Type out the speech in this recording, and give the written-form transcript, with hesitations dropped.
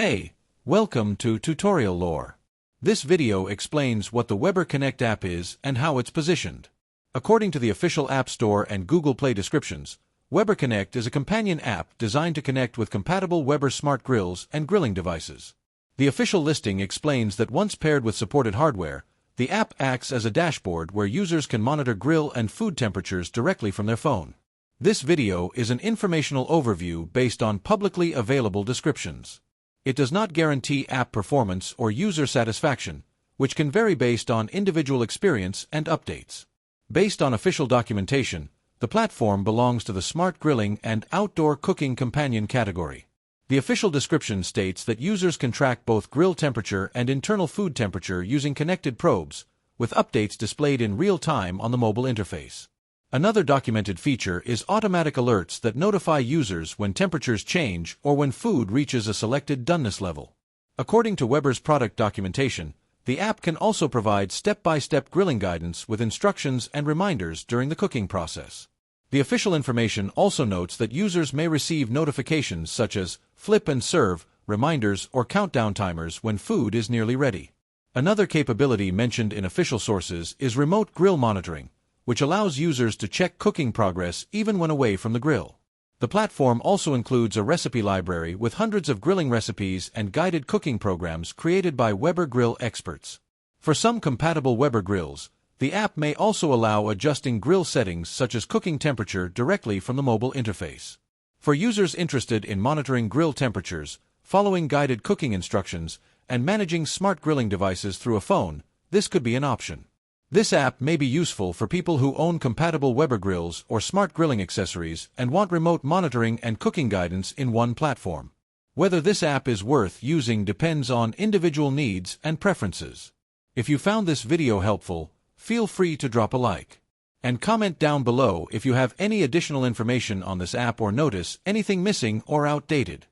Hey, welcome to Tutorial Lore. This video explains what the Weber Connect app is and how it's positioned. According to the official App Store and Google Play descriptions, Weber Connect is a companion app designed to connect with compatible Weber smart grills and grilling devices. The official listing explains that once paired with supported hardware, the app acts as a dashboard where users can monitor grill and food temperatures directly from their phone. This video is an informational overview based on publicly available descriptions. It does not guarantee app performance or user satisfaction, which can vary based on individual experience and updates. Based on official documentation, the platform belongs to the smart grilling and outdoor cooking companion category. The official description states that users can track both grill temperature and internal food temperature using connected probes, with updates displayed in real time on the mobile interface. Another documented feature is automatic alerts that notify users when temperatures change or when food reaches a selected doneness level. According to Weber's product documentation, the app can also provide step-by-step grilling guidance with instructions and reminders during the cooking process. The official information also notes that users may receive notifications such as flip and serve, reminders, or countdown timers when food is nearly ready. Another capability mentioned in official sources is remote grill monitoring, which allows users to check cooking progress even when away from the grill. The platform also includes a recipe library with hundreds of grilling recipes and guided cooking programs created by Weber grill experts. For some compatible Weber grills, the app may also allow adjusting grill settings such as cooking temperature directly from the mobile interface. For users interested in monitoring grill temperatures, following guided cooking instructions, and managing smart grilling devices through a phone, this could be an option. This app may be useful for people who own compatible Weber grills or smart grilling accessories and want remote monitoring and cooking guidance in one platform. Whether this app is worth using depends on individual needs and preferences. If you found this video helpful, feel free to drop a like. And comment down below if you have any additional information on this app or notice anything missing or outdated.